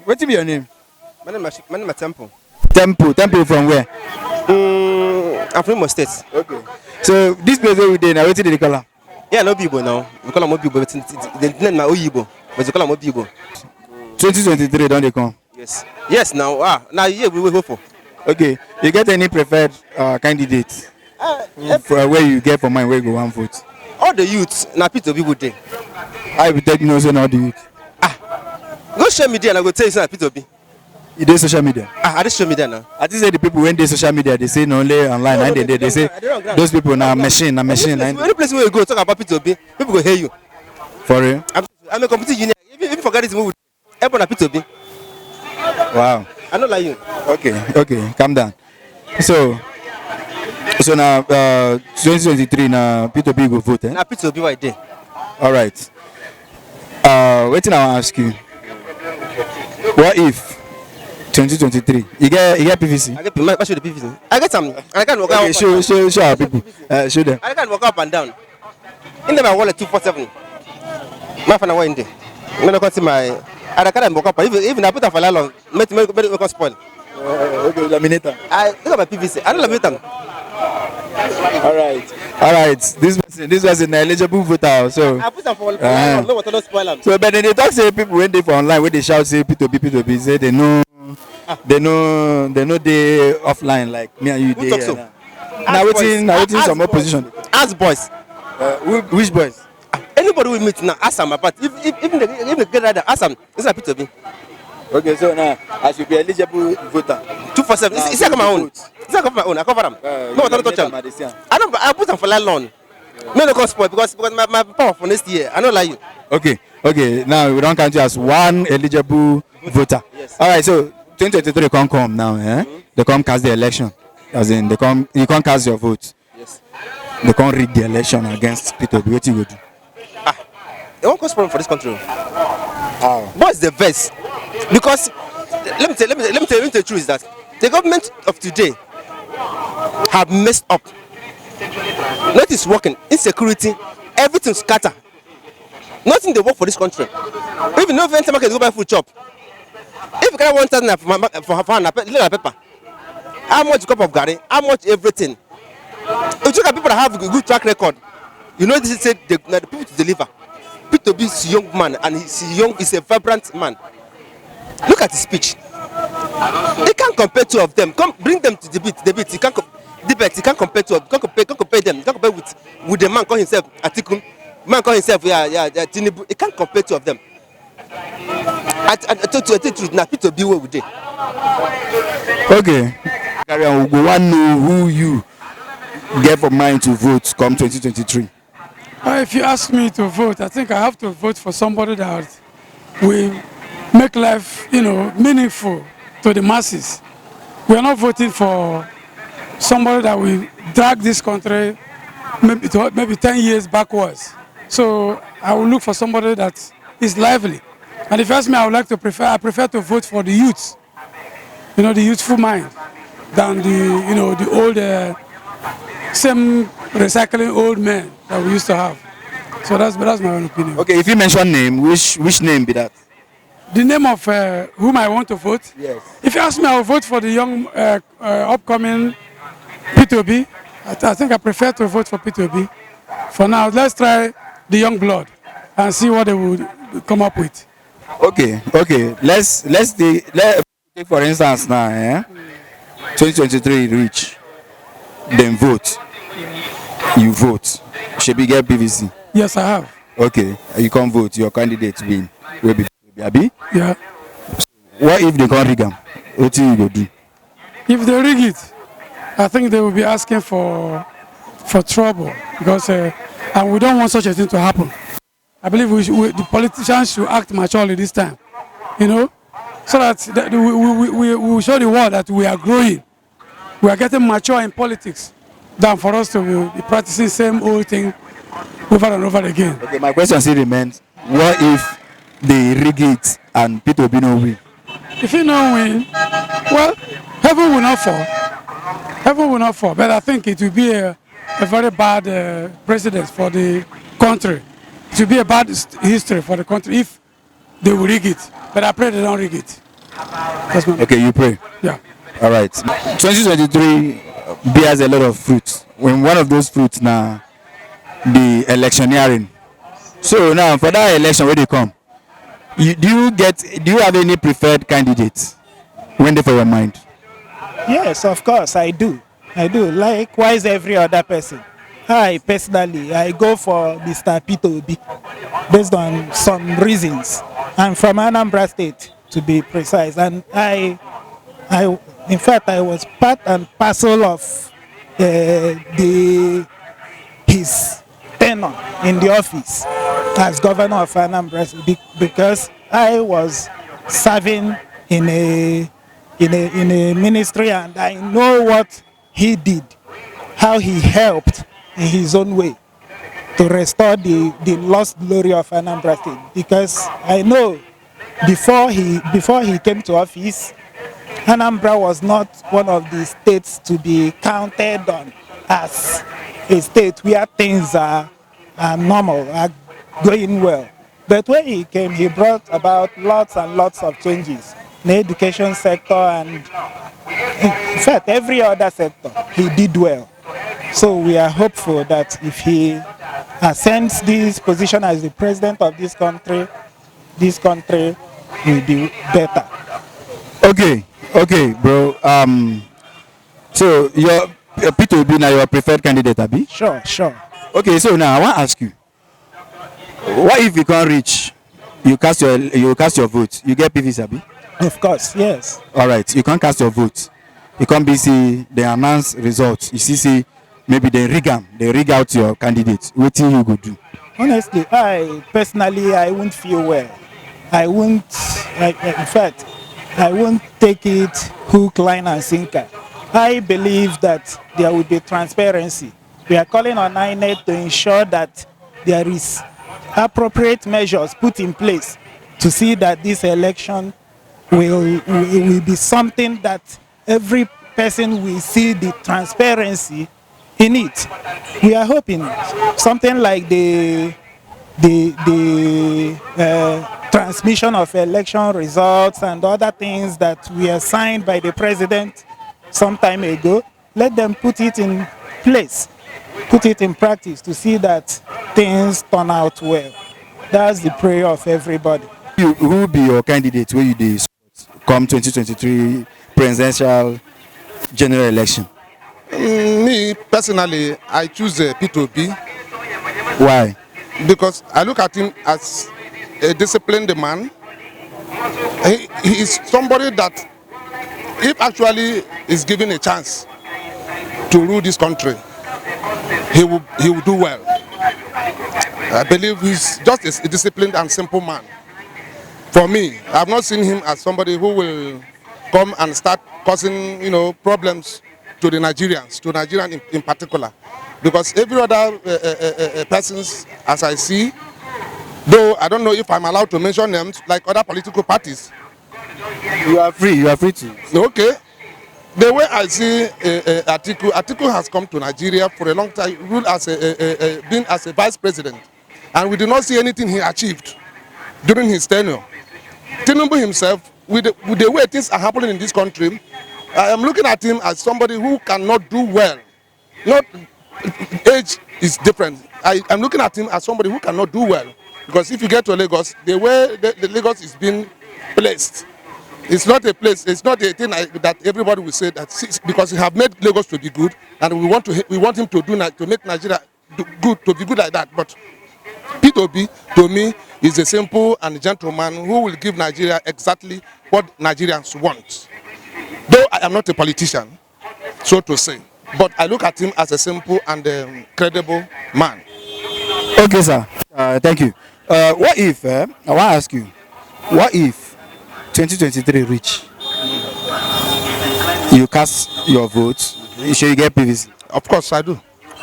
What be your name? My name is Temple. Temple from where? I'm from Imo State. Okay. So this place where we dey now, wetin dey call am? Yeah, no Bibo now. We call him Obibo, but the name na Oyibo, but we call him Obibo. 2023 don't they come? Yes. Yes, now yeah, we will go for. Okay. You get any preferred candidate for where you get for mine where you go one vote? All the youths na Peter Obi dey. I will take no say not the youth. Go social media and I go tell you say na Peter Obi. You dey social media? I dey social media now. I think say the people when they social media they say no only online and they say those people na machine. Any place where you go talk about Peter Obi, people go hear you. For real? I'm a computer union. If you forget this movie, everyone na Peter Obi. Wow. I don't like you. Okay, calm down. So now 2023 now Peter Obi go vote, eh? Na Peter Obi right there. All right. Wait till I ask you. What if 2023 you get PVC? I get show the PVC. I get some. I can walk out. Okay, show our people. Show them. I can walk up and down. In my wallet 247. My friend went in there. I'm not going to see my. I can't walk up. Even I put a file long. Make spoil. Okay, laminator. I look at my PVC. I don't laminate them. All right. This was an eligible voter. So I put them for no water, don't spoil them. so but then they talk say people when they for online when they shout say P2B say they know they offline like me and you Who talk so? Now waiting some opposition. Ask boys. Which boys? Anybody we meet now, ask them about. Even the get rider, ask them. It's not Peter Obi. Okay, so now I should be eligible voter. 247. It's like my own. It's like my own. I cover them. No, I don't touch them. I put them for like long. Me no come spoil because my power for next year. I don't like you. Okay. Now we don't count you as one eligible voter. Yes. All right. So 2023 can't come now. They come cast the election. As in you can't cast your vote. Yes. They can't rig the election against Peter Obi. What you go do? It won't cause problem for this country. How? What's the verse? Because let me tell you the truth is that the government of today have messed up. Nothing is working. Insecurity, everything scatter. Nothing they work for this country. Even if any market go buy food chop. If you carry 1,000 for little pepper, how much cup of garri? How much everything? If you look at people that have a good track record, you know this is the people to deliver. Peter Obi is a young man and he's a vibrant man. Look at his speech. He can't compare two of them. Come bring them to debate. He can't debate. He can't compare two of them. Can't compare them. He can't compare with the man call himself Atiku. Man call himself Tinubu. He can't compare two of them. I told you the truth. Now Peter Obi with it. Okay. Carry on. We want to know who you get for mind to vote come 2023. If you ask me to vote, I think I have to vote for somebody that will make life, meaningful to the masses. We are not voting for somebody that will drag this country maybe 10 years backwards. So I will look for somebody that is lively. And if you ask me, I prefer to vote for the youth, the youthful mind, than the old, same recycling old men that we used to have. So that's my own opinion. Okay, if you mention name, which name be that? The name of whom I want to vote? Yes. If you ask me, I will vote for the young, upcoming P2B. I think I prefer to vote for P2B. For now, let's try the young blood and see what they will come up with. Okay. Let's take for instance now, 2023 reach, then vote. You vote. Should be get PVC? Yes, I have. Okay, you can't vote. Your candidate win. Will be Abi? Yeah. What if they can't rig them? What do you go do? If they rig it, I think they will be asking for trouble because and we don't want such a thing to happen. I believe the politicians should act maturely this time, so that we will show the world that we are growing. We are getting mature in politics than for us to be practicing same old thing over and over again. Okay, my question still remains: what if they rig it and Peter Obi no win? If he no win, well, heaven will not fall. Heaven will not fall. But I think it will be a very bad precedent for the country. It will be a bad history for the country if they will rig it. But I pray they don't rig it. That's my, Okay, you pray. yeah. All right. 2023 bears a lot of fruits. When one of those fruits now, the electioneering. So now for that election, where they come, do you have any preferred candidates when they for your mind? Yes, of course, I do. I do. Likewise, every other person. I personally, I go for Mr. P2B based on some reasons. I'm from Anambra State, to be precise, and in fact, I was part and parcel of his tenure in the office as governor of Anambra State because I was serving in a ministry, and I know what he did, how he helped in his own way to restore the lost glory of Anambra State. Because I know before he came to office, Anambra was not one of the states to be counted on as a state where things are normal, are going well. But when he came, he brought about lots and lots of changes in the education sector and in fact every other sector. He did well. So we are hopeful that if he ascends this position as the president of this country will be better. Okay, bro. So your P2B now your preferred candidate, Abi? Sure. Okay, so now I want to ask you, what if you can't reach? You cast your vote. You get PVC, Abi? Of course, yes. All right, you can't cast your vote. You can't be see they announce results. You see maybe they rig out your candidate. What thing you go do? Honestly, I personally won't feel well. I won't. In fact, I won't take it hook, line, and sinker. I believe that there will be transparency. We are calling on INEC to ensure that there is appropriate measures put in place to see that this election will be something that every person will see the transparency in it. We are hoping something like the transmission of election results and other things that were signed by the president some time ago. Let them put it in place, put it in practice to see that things turn out well. That's the prayer of everybody. Who will be your candidate when you dey come 2023 presidential general election? Me personally, I choose P2B. Why? Because I look at him as a disciplined man. He is somebody that, if actually is given a chance to rule this country, he will do well. I believe he's just a disciplined and simple man. For me, I have not seen him as somebody who will come and start causing, problems to the Nigerians, to Nigerians in particular. Because every other persons, as I see, though I don't know if I'm allowed to mention them, like other political parties. You are free to. Okay. The way I see Atiku has come to Nigeria for a long time, ruled as been as a vice president, and we do not see anything he achieved during his tenure. Tinubu himself, with the way things are happening in this country, I am looking at him as somebody who cannot do well. Not age is different. I'm looking at him as somebody who cannot do well, because if you get to Lagos, the way the Lagos is being placed, it's not a place. It's not a thing that everybody will say that, because he have made Lagos to be good, and we want him to make Nigeria good, to be good like that. But P2B, to me, is a simple and gentleman who will give Nigeria exactly what Nigerians want. Though I am not a politician, so to say, but I look at him as a simple and credible man. Okay, sir. Thank you. What if, I want to ask you, what if 2023 reach, you cast your vote, should you get PVC? Of course I do.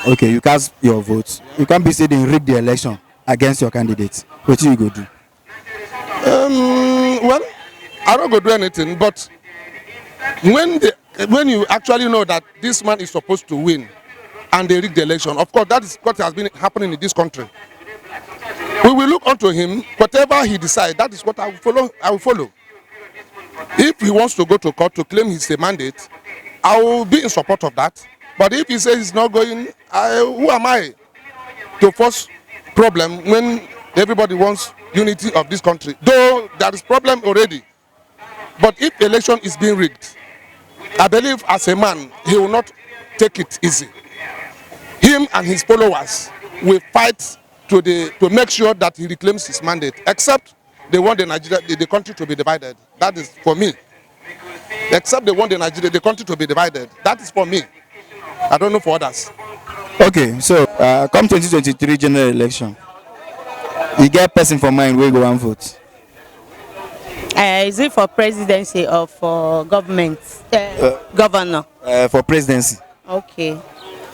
Okay, you cast your vote. You can't be saying rig the election against your candidate. What do you go do? Well, I don't go do anything, but when you actually know that this man is supposed to win and they rig the election, of course that is what has been happening in this country. We will look onto him. Whatever he decides, that is what I will follow. If he wants to go to court to claim his mandate, I will be in support of that. But if he says he's not going, who am I to force problem when everybody wants unity of this country? Though there is problem already. But if election is being rigged, I believe as a man, he will not take it easy. Him and his followers will fight to make sure that he reclaims his mandate, except they want the country to be divided. That is for me. Except they want the country to be divided. That is for me. I don't know for others. Okay, so come 2023 general election, you get person for mind where you go and vote. Is it for presidency or for government? Governor. For presidency. Okay.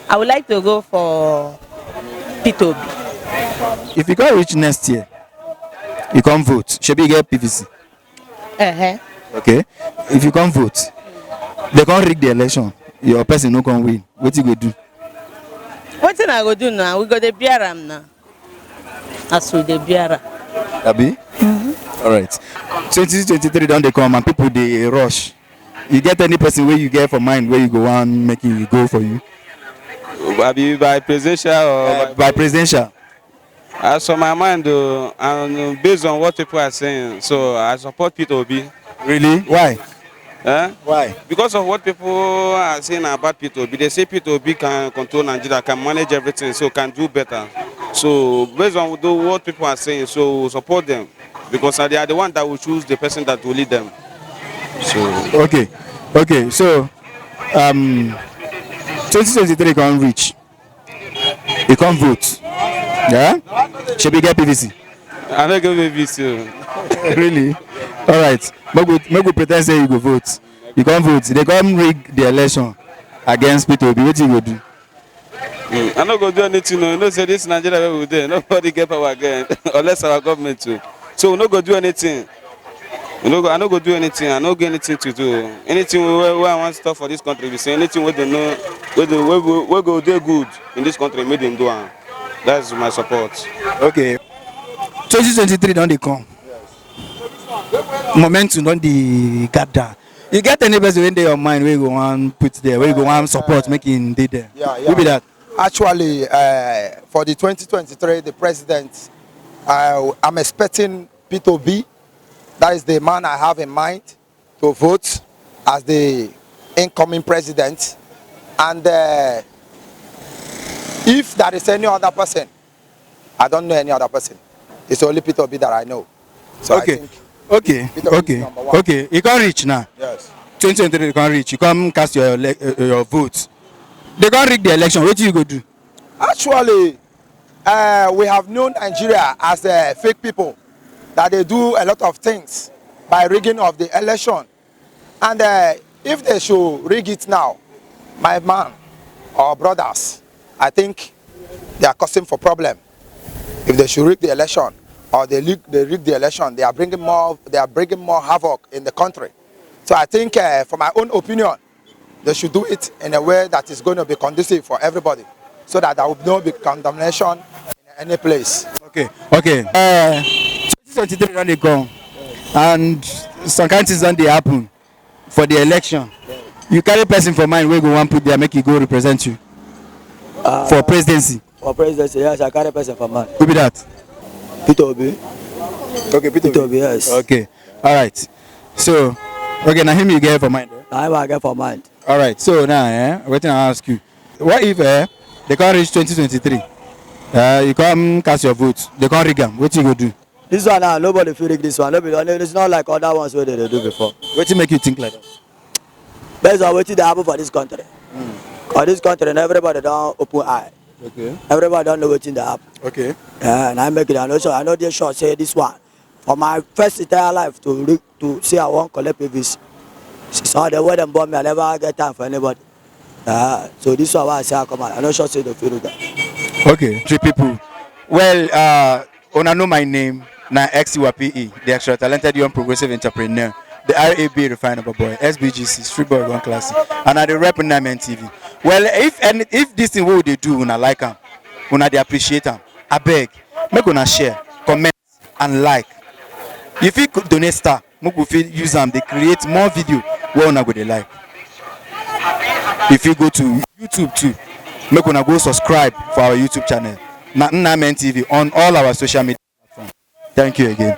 I would like to go for P2B. If you can't reach next year, you can't vote. Should you get PVC? Okay. If you can't vote, they can't rig the election. Your person no can win. What you go do? What I go do now? We go the BRM now. ASUU the BRM. Abi? All right. 2023 don't they come and people they rush. You get any person where you get for mind where you go and make it go for you? By presidential or by presidential? As for my mind, and based on what people are saying, so I support P2B. Really? Why? Why? Because of what people are saying about P2B. They say P2B can control Nigeria, can manage everything, so can do better. So based on what people are saying, so support them. Because they are the one that will choose the person that will lead them. So okay. So 2023 can reach. You can't vote. Yeah? Should we get PVC? I don't get PVC. Really? All right. Maybe pretend say you go vote. You can't vote. They can't rig the election against P2B. What you go do? I'm not going to do anything. No, say this Nigeria where we there. Nobody get power again, unless our government too. So we're not going to do anything. I'm not going to do anything. I'm not get anything to do. Anything where I want stuff for this country, we say anything we don't know, we go do good in this country, made in do. That's my support. Okay. 2023 don't they come? Momentum don't they gather. You get any person when they your mind where you go and put there, where you go and support making they there? Who be that? Actually, for the 2023, the president, I'm expecting P2B. That is the man I have in mind to vote as the incoming president. And if there is any other person, I don't know any other person. It's only P2B that I know. So okay. I think Okay. You can't reach now. Yes. 2023 you can't reach. You come cast your vote. They can't rig the election. What do you go do? Actually, we have known Nigeria as fake people, that they do a lot of things by rigging of the election. And if they should rig it now, my man or brothers, I think they are causing for problem. If they should rig the election or they rig the election, they are bringing more havoc in the country. So I think, for my own opinion, they should do it in a way that is going to be conducive for everybody, so that there will not be condemnation in any place. Okay. 2023 don't they come, and some kind of things don't they happen for the election. You carry person for mind where you go and put there, make you go represent you for presidency. For presidency, yes, I carry person for mind. Who be that? P2B. Okay, P2B, yes. Okay, all right. So, okay, now him you get for mind. I get for mind. All right. So now, waiting I ask you, what if they can't reach 2023? You come cast your vote. They can't rig them. What you go do? This one now, nobody feel rig this one. It's not like other ones where they do before. What make you think like that? Based on what they happen for this country. For this country, and everybody don't open eye. Okay. Everybody don't know what they happen. Okay. And I make it. I know they sure say this one. For my first entire life to say I won't collect PVC. So the way them born me, I never get time for anybody. So this is why I say I come out. I know sure say the feel that. Okay. 3 people. Well, I know my name. Now XUPE, the extra talented young progressive entrepreneur, the RAB refinable boy, SBGC, Street Boy One Classic, and at the rep on TV. Well, if this thing what they do, una like them, una they appreciate them. I beg, make una share, comment, and like. If you could donate star make we fit use them. They create more video wey una go dey like. If you go to YouTube too, make una go subscribe for our YouTube channel na Nnamen TV on all our social media platforms. Thank you again.